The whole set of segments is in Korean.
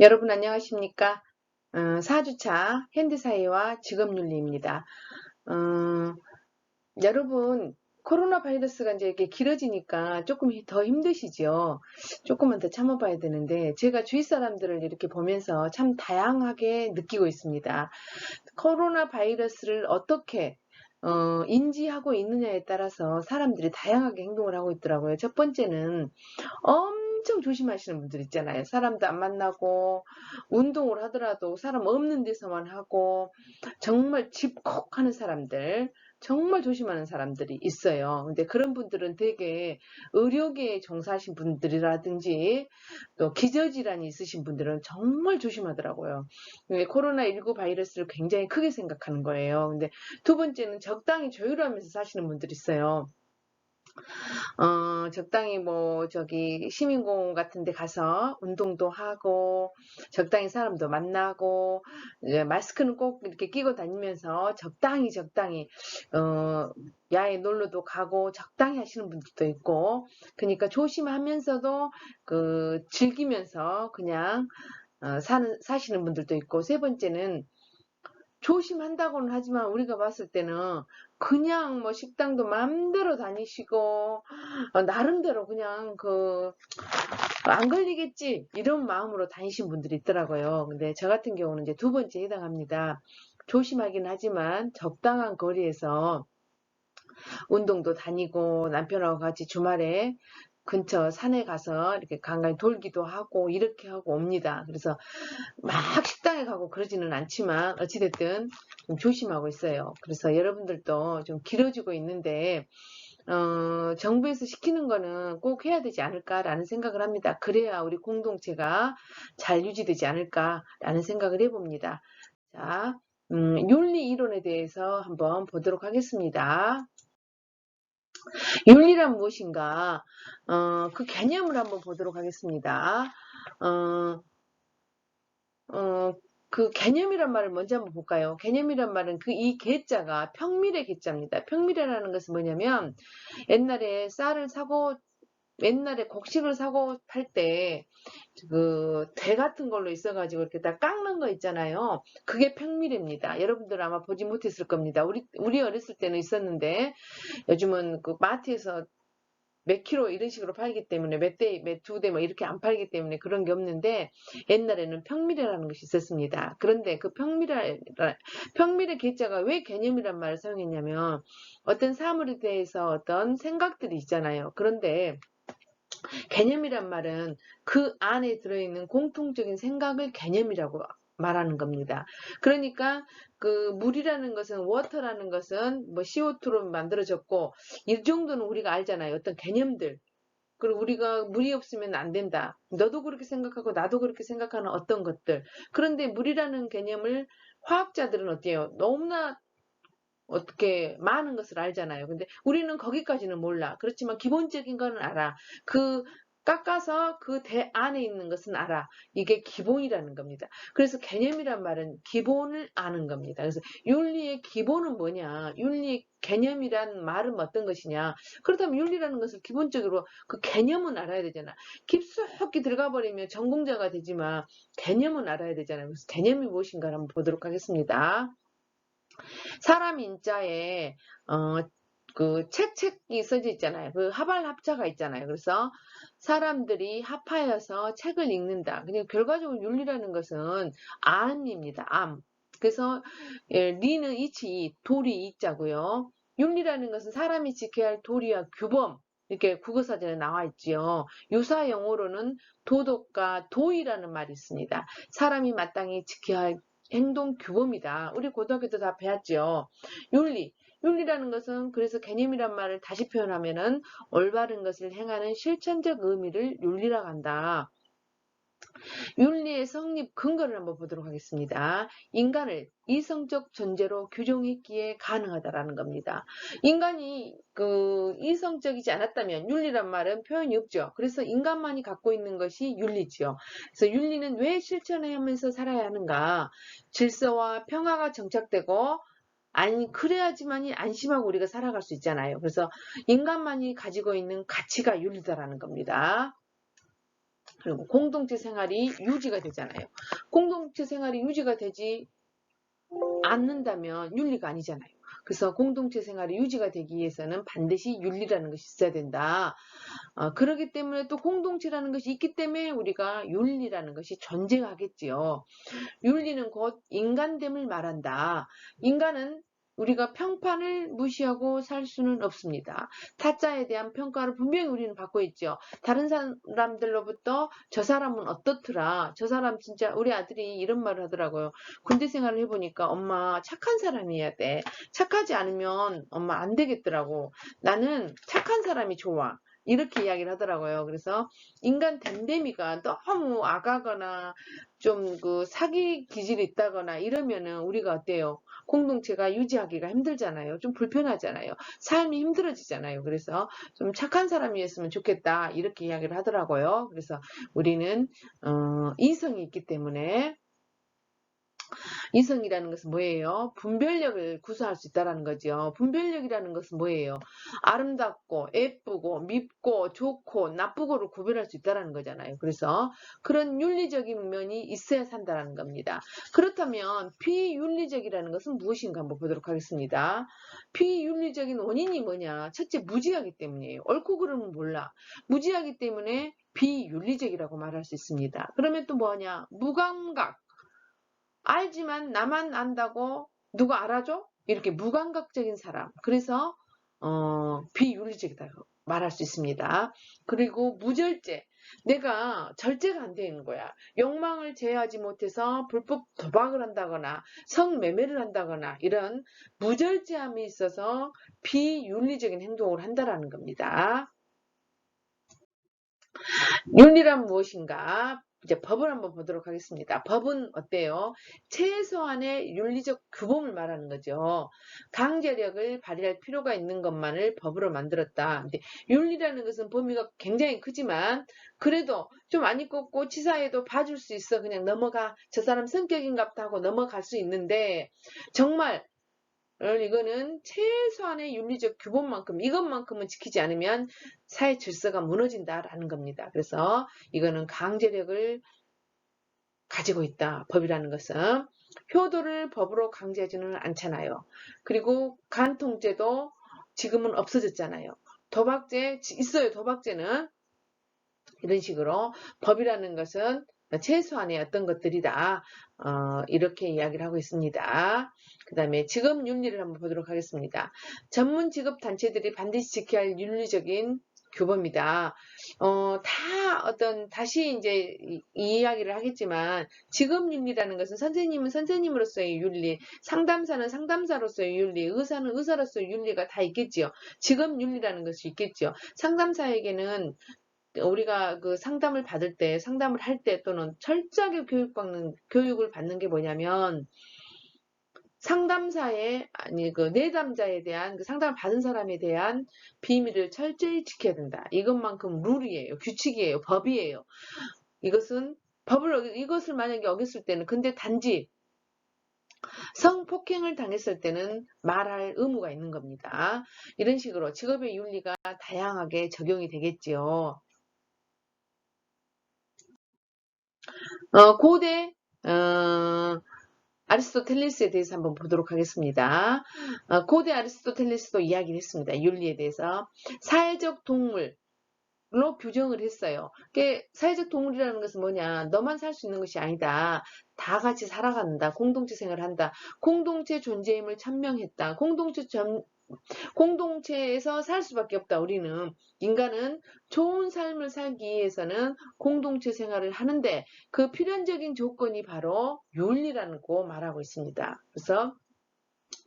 여러분 안녕하십니까? 4주차 현대사회와 직업윤리입니다. 어, 여러분 코로나 바이러스가 이제 이렇게 길어지니까 조금 더 힘드시죠? 조금만 더 참아봐야 되는데 제가 주위 사람들을 이렇게 보면서 참 다양하게 느끼고 있습니다. 코로나 바이러스를 어떻게 인지하고 있느냐에 따라서 사람들이 다양하게 행동을 하고 있더라고요. 첫 번째는 엄청 조심하시는 분들 있잖아요. 사람도 안 만나고 운동을 하더라도 사람 없는 데서만 하고 정말 집콕 하는 사람들, 정말 조심하는 사람들이 있어요. 근데 그런 분들은 되게 의료계에 종사하신 분들이라든지 또 기저질환이 있으신 분들은 정말 조심하더라고요. 코로나19 바이러스를 굉장히 크게 생각하는 거예요. 근데 두 번째는 적당히 조율하면서 사시는 분들이 있어요. 적당히 뭐 저기 시민공원 같은 데 가서 운동도 하고 적당히 사람도 만나고 이제 마스크는 꼭 이렇게 끼고 다니면서 적당히 야외 놀러도 가고 적당히 하시는 분들도 있고 그러니까 조심하면서도 즐기면서 그냥 사시는 분들도 있고 세 번째는 조심한다고는 하지만 우리가 봤을 때는 그냥 뭐 식당도 마음대로 다니시고 나름대로 그냥 안 걸리겠지 이런 마음으로 다니신 분들이 있더라고요. 근데 저 같은 경우는 이제 두 번째에 해당합니다. 조심하긴 하지만 적당한 거리에서 운동도 다니고 남편하고 같이 주말에 근처 산에 가서 이렇게 간간히 돌기도 하고 이렇게 하고 옵니다. 그래서 막 식당에 가고 그러지는 않지만 어찌됐든 좀 조심하고 있어요. 그래서 여러분들도 좀 길어지고 있는데 정부에서 시키는 거는 꼭 해야 되지 않을까라는 생각을 합니다. 그래야 우리 공동체가 잘 유지되지 않을까라는 생각을 해봅니다. 자, 윤리 이론에 대해서 한번 보도록 하겠습니다. 윤리란 무엇인가? 그 개념을 한번 보도록 하겠습니다. 어, 어, 그 개념이란 말을 먼저 한번 볼까요? 개념이란 말은 이 개자가 평밀의 개자입니다. 평밀이라는 것은 뭐냐면 옛날에 곡식을 사고 팔 때 대 같은 걸로 있어가지고 이렇게 다 깎는 거 있잖아요. 그게 평밀입니다. 여러분들 아마 보지 못했을 겁니다. 우리 어렸을 때는 있었는데 요즘은 그 마트에서 몇 킬로 이런 식으로 팔기 때문에 몇 대, 몇 두 대 뭐 이렇게 안 팔기 때문에 그런 게 없는데 옛날에는 평밀이라는 것이 있었습니다. 그런데 평밀의 계자가 왜 개념이란 말을 사용했냐면 어떤 사물에 대해서 어떤 생각들이 있잖아요. 그런데 개념이란 말은 그 안에 들어있는 공통적인 생각을 개념이라고 말하는 겁니다. 그러니까 물이라는 것은 워터라는 것은 뭐 CO2로 만들어졌고 이 정도는 우리가 알잖아요. 어떤 개념들. 그리고 우리가 물이 없으면 안 된다. 너도 그렇게 생각하고 나도 그렇게 생각하는 어떤 것들. 그런데 물이라는 개념을 화학자들은 어때요? 너무나 어떻게 많은 것을 알잖아요. 근데 우리는 거기까지는 몰라. 그렇지만 기본적인 거는 알아. 깎아서 그 대 안에 있는 것은 알아. 이게 기본이라는 겁니다. 그래서 개념이란 말은 기본을 아는 겁니다. 그래서 윤리의 기본은 뭐냐? 윤리의 개념이란 말은 어떤 것이냐? 그렇다면 윤리라는 것을 기본적으로 그 개념은 알아야 되잖아. 깊숙이 들어가 버리면 전공자가 되지만 개념은 알아야 되잖아요. 그래서 개념이 무엇인가 한번 보도록 하겠습니다. 사람 인자에 책이 써져 있잖아요. 그 합할합자가 있잖아요. 그래서 사람들이 합하여서 책을 읽는다. 그냥 결과적으로 윤리라는 것은 암입니다. 암. 그래서 리는 이치, 도리 이자고요. 윤리라는 것은 사람이 지켜야 할 도리와 규범. 이렇게 국어사전에 나와 있지요. 유사 영어로는 도덕과 도의라는 말이 있습니다. 사람이 마땅히 지켜야 할 행동 규범이다. 우리 고등학교 때 다 배웠죠. 윤리. 윤리라는 것은 그래서 개념이란 말을 다시 표현하면은 올바른 것을 행하는 실천적 의미를 윤리라고 한다. 윤리의 성립 근거를 한번 보도록 하겠습니다. 인간을 이성적 존재로 규정했기에 가능하다라는 겁니다. 인간이 이성적이지 않았다면 윤리란 말은 표현이 없죠. 그래서 인간만이 갖고 있는 것이 윤리지요. 그래서 윤리는 왜 실천하면서 살아야 하는가? 질서와 평화가 정착되고 그래야지만이 안심하고 우리가 살아갈 수 있잖아요. 그래서 인간만이 가지고 있는 가치가 윤리다라는 겁니다. 그리고 공동체 생활이 유지가 되잖아요. 공동체 생활이 유지가 되지 않는다면 윤리가 아니잖아요. 그래서 공동체 생활이 유지가 되기 위해서는 반드시 윤리라는 것이 있어야 된다. 그렇기 때문에 또 공동체라는 것이 있기 때문에 우리가 윤리라는 것이 존재하겠지요. 윤리는 곧 인간됨을 말한다. 인간은 우리가 평판을 무시하고 살 수는 없습니다. 타짜에 대한 평가를 분명히 우리는 받고 있죠. 다른 사람들로부터 저 사람은 어떻더라. 저 사람 진짜 우리 아들이 이런 말을 하더라고요. 군대 생활을 해보니까 엄마 착한 사람이어야 돼. 착하지 않으면 엄마 안 되겠더라고. 나는 착한 사람이 좋아. 이렇게 이야기를 하더라고요. 그래서 인간 됨됨이가 너무 악하거나 좀 그 사기 기질이 있다거나 이러면은 우리가 어때요? 공동체가 유지하기가 힘들잖아요. 좀 불편하잖아요. 삶이 힘들어지잖아요. 그래서 좀 착한 사람이었으면 좋겠다. 이렇게 이야기를 하더라고요. 그래서 우리는 이성이 있기 때문에 이성이라는 것은 뭐예요? 분별력을 구사할 수 있다는 거죠. 분별력이라는 것은 뭐예요? 아름답고 예쁘고 밉고 좋고 나쁘고를 구별할 수 있다는 거잖아요. 그래서 그런 윤리적인 면이 있어야 산다는 겁니다. 그렇다면 비윤리적이라는 것은 무엇인가 한번 보도록 하겠습니다. 비윤리적인 원인이 뭐냐? 첫째, 무지하기 때문이에요. 옳고 그름은 몰라. 무지하기 때문에 비윤리적이라고 말할 수 있습니다. 그러면 또 뭐냐? 무감각. 알지만 나만 안다고 누가 알아줘? 이렇게 무감각적인 사람. 그래서 비윤리적이라고 말할 수 있습니다. 그리고 무절제. 내가 절제가 안 되는 거야. 욕망을 제어하지 못해서 불법 도박을 한다거나 성매매를 한다거나 이런 무절제함이 있어서 비윤리적인 행동을 한다라는 겁니다. 윤리란 무엇인가? 이제 법을 한번 보도록 하겠습니다. 법은 어때요? 최소한의 윤리적 규범을 말하는 거죠. 강제력을 발휘할 필요가 있는 것만을 법으로 만들었다. 근데 윤리라는 것은 범위가 굉장히 크지만 그래도 좀 안 입고 치사해도 봐줄 수 있어. 그냥 넘어가. 저 사람 성격인갑다 하고 넘어갈 수 있는데 정말 이거는 최소한의 윤리적 규범만큼 이것만큼은 지키지 않으면 사회 질서가 무너진다라는 겁니다. 그래서 이거는 강제력을 가지고 있다. 법이라는 것은 효도를 법으로 강제하지는 않잖아요. 그리고 간통죄도 지금은 없어졌잖아요. 도박죄 있어요. 도박죄는 이런 식으로 법이라는 것은 최소한의 어떤 것들이다. 이렇게 이야기를 하고 있습니다. 그 다음에 직업 윤리를 한번 보도록 하겠습니다. 전문 직업 단체들이 반드시 지켜야 할 윤리적인 규범이다. 다시 이제 이 이야기를 하겠지만, 직업 윤리라는 것은 선생님은 선생님으로서의 윤리, 상담사는 상담사로서의 윤리, 의사는 의사로서의 윤리가 다 있겠지요. 직업 윤리라는 것이 있겠죠. 상담사에게는 우리가 그 상담을 받을 때, 상담을 할 때 또는 철저하게 교육을 받는 게 뭐냐면, 상담사의, 아니, 그 내담자에 대한, 그 상담을 받은 사람에 대한 비밀을 철저히 지켜야 된다. 이것만큼 룰이에요. 규칙이에요. 법이에요. 이것을 만약에 어겼을 때는, 근데 단지 성폭행을 당했을 때는 말할 의무가 있는 겁니다. 이런 식으로 직업의 윤리가 다양하게 적용이 되겠지요. 고대 아리스토텔레스에 대해서 한번 보도록 하겠습니다. 고대 아리스토텔레스도 이야기를 했습니다. 윤리에 대해서. 사회적 동물로 규정을 했어요. 사회적 동물이라는 것은 뭐냐? 너만 살 수 있는 것이 아니다. 다 같이 살아간다. 공동체 생활을 한다. 공동체 존재임을 천명했다. 공동체에서 살 수밖에 없다. 우리는 인간은 좋은 삶을 살기 위해서는 공동체 생활을 하는데 그 필연적인 조건이 바로 윤리라고 말하고 있습니다. 그래서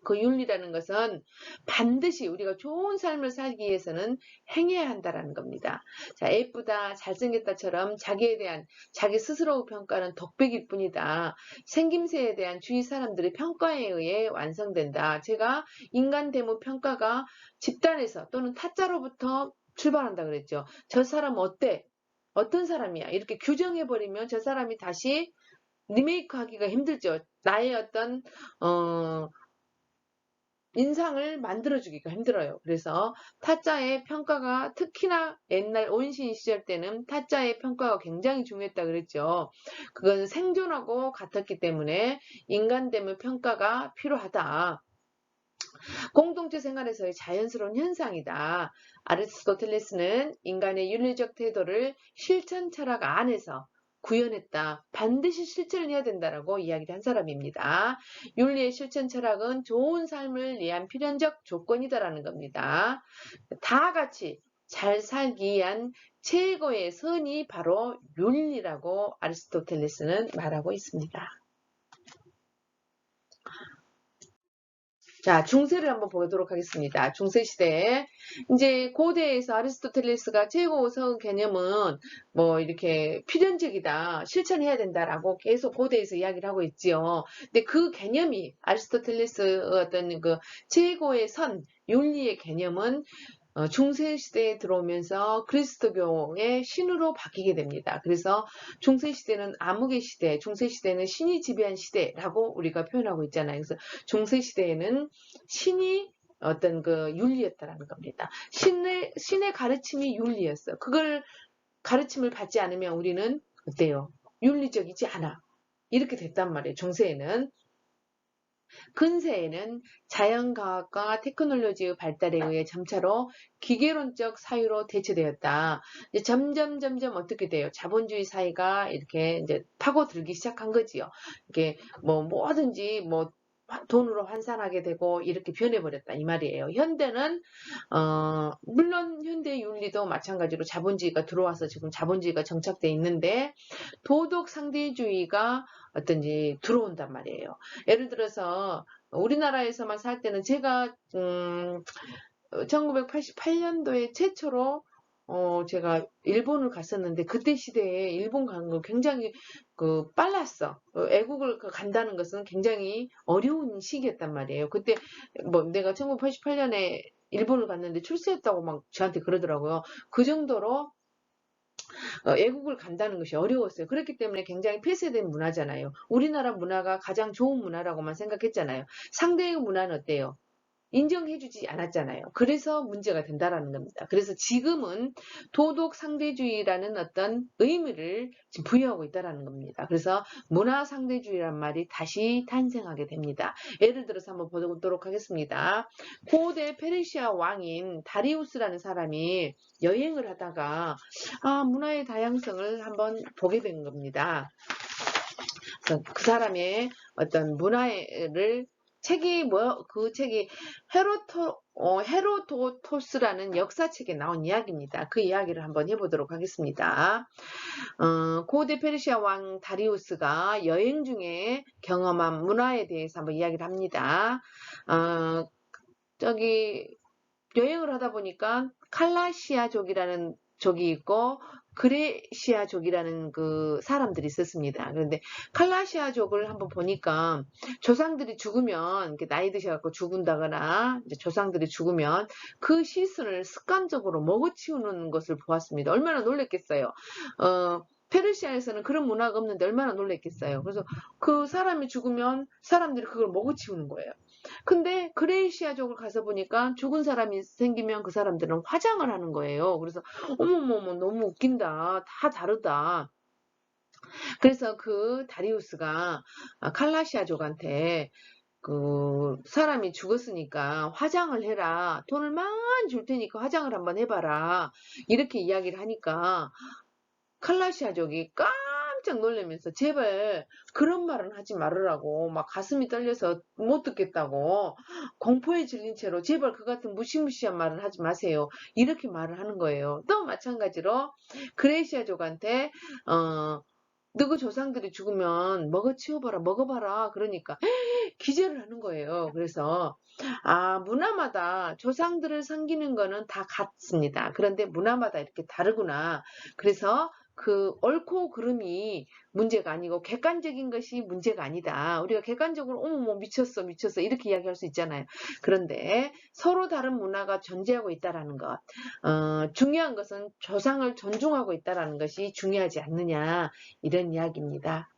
그 윤리라는 것은 반드시 우리가 좋은 삶을 살기 위해서는 행해야 한다는 겁니다. 자, 예쁘다, 잘생겼다처럼 자기에 대한 자기 스스로 평가는 독백일 뿐이다. 생김새에 대한 주위 사람들의 평가에 의해 완성된다. 제가 인간 대모 평가가 집단에서 또는 타짜로부터 출발한다 그랬죠. 저 사람 어때? 어떤 사람이야? 이렇게 규정해버리면 저 사람이 다시 리메이크 하기가 힘들죠. 나의 어떤 인상을 만들어주기가 힘들어요. 그래서 타짜의 평가가 특히나 옛날 온신 시절 때는 타짜의 평가가 굉장히 중요했다 그랬죠. 그건 생존하고 같았기 때문에 인간됨의 평가가 필요하다. 공동체 생활에서의 자연스러운 현상이다. 아리스토텔레스는 인간의 윤리적 태도를 실천 철학 안에서 구현했다. 반드시 실천을 해야 된다라고 이야기를 한 사람입니다. 윤리의 실천 철학은 좋은 삶을 위한 필연적 조건이다라는 겁니다. 다 같이 잘 살기 위한 최고의 선이 바로 윤리라고 아리스토텔레스는 말하고 있습니다. 자, 중세를 한번 보도록 하겠습니다. 중세시대에 이제 고대에서 아리스토텔레스가 최고성 개념은 뭐 이렇게 필연적이다, 실천해야 된다라고 계속 고대에서 이야기를 하고 있지요. 근데 그 개념이 아리스토텔레스 어떤 그 최고의 선, 윤리의 개념은 중세시대에 들어오면서 그리스도교의 신으로 바뀌게 됩니다. 그래서 중세시대는 암흑의 시대, 중세시대는 신이 지배한 시대라고 우리가 표현하고 있잖아요. 그래서 중세시대에는 신이 어떤 그 윤리였다라는 겁니다. 신의 가르침이 윤리였어. 그걸 가르침을 받지 않으면 우리는 어때요? 윤리적이지 않아. 이렇게 됐단 말이에요. 중세에는. 근세에는 자연과학과 테크놀로지의 발달에 의해 점차로 기계론적 사유로 대체되었다. 이제 점점 어떻게 돼요? 자본주의 사회가 이렇게 이제 파고들기 시작한 거지요. 이게 뭐 뭐든지 뭐 돈으로 환산하게 되고 이렇게 변해버렸다 이 말이에요. 현대는 물론 현대 윤리도 마찬가지로 자본주의가 들어와서 지금 자본주의가 정착돼 있는데 도덕 상대주의가 어떤지 들어온단 말이에요. 예를 들어서 우리나라에서만 살 때는 제가 1988년도에 최초로 제가 일본을 갔었는데 그때 시대에 일본 가는 거 굉장히 빨랐어. 애국을 간다는 것은 굉장히 어려운 시기였단 말이에요. 그때 뭐 내가 1988년에 일본을 갔는데 출세했다고 막 저한테 그러더라고요. 그 정도로 애국을 간다는 것이 어려웠어요. 그렇기 때문에 굉장히 폐쇄된 문화잖아요. 우리나라 문화가 가장 좋은 문화라고만 생각했잖아요. 상대의 문화는 어때요? 인정해주지 않았잖아요. 그래서 문제가 된다라는 겁니다. 그래서 지금은 도덕 상대주의라는 어떤 의미를 지금 부여하고 있다라는 겁니다. 그래서 문화 상대주의란 말이 다시 탄생하게 됩니다. 예를 들어서 한번 보도록 하겠습니다. 고대 페르시아 왕인 다리우스라는 사람이 여행을 하다가 문화의 다양성을 한번 보게 된 겁니다. 그래서 그 사람의 어떤 문화를 그 책이 헤로도토스라는 역사책에 나온 이야기입니다. 그 이야기를 한번 해보도록 하겠습니다. 고대 페르시아 왕 다리우스가 여행 중에 경험한 문화에 대해서 한번 이야기를 합니다. 여행을 하다 보니까 칼라시아족이라는 족이 있고 그레시아족이라는 그 사람들이 있었습니다. 그런데 칼라시아족을 한번 보니까 조상들이 죽으면 나이 드셔갖고 죽은다거나 이제 조상들이 죽으면 그 시신을 습관적으로 먹어치우는 것을 보았습니다. 얼마나 놀랬겠어요. 페르시아에서는 그런 문화가 없는데 얼마나 놀랬겠어요. 그래서 그 사람이 죽으면 사람들이 그걸 먹어치우는 거예요. 근데 그레이시아족을 가서 보니까 죽은 사람이 생기면 그 사람들은 화장을 하는 거예요. 그래서 어머머머 너무 웃긴다. 다 다르다. 그래서 그 다리우스가 칼라시아족한테 그 사람이 죽었으니까 화장을 해라. 돈을 많이 줄 테니까 화장을 한번 해봐라. 이렇게 이야기를 하니까 칼라시아족이 깜짝 놀라면서 제발 그런 말은 하지 말으라고 막 가슴이 떨려서 못 듣겠다고 공포에 질린 채로 제발 그 같은 무시무시한 말은 하지 마세요. 이렇게 말을 하는 거예요. 또 마찬가지로 그레이시아족한테 너그 조상들이 죽으면 먹어봐라 그러니까 기절을 하는 거예요. 그래서 문화마다 조상들을 섬기는 거는 다 같습니다. 그런데 문화마다 이렇게 다르구나. 그래서 그 옳고 그름이 문제가 아니고 객관적인 것이 문제가 아니다. 우리가 객관적으로 어머 미쳤어 이렇게 이야기할 수 있잖아요. 그런데 서로 다른 문화가 존재하고 있다라는 것. 중요한 것은 조상을 존중하고 있다라는 것이 중요하지 않느냐 이런 이야기입니다.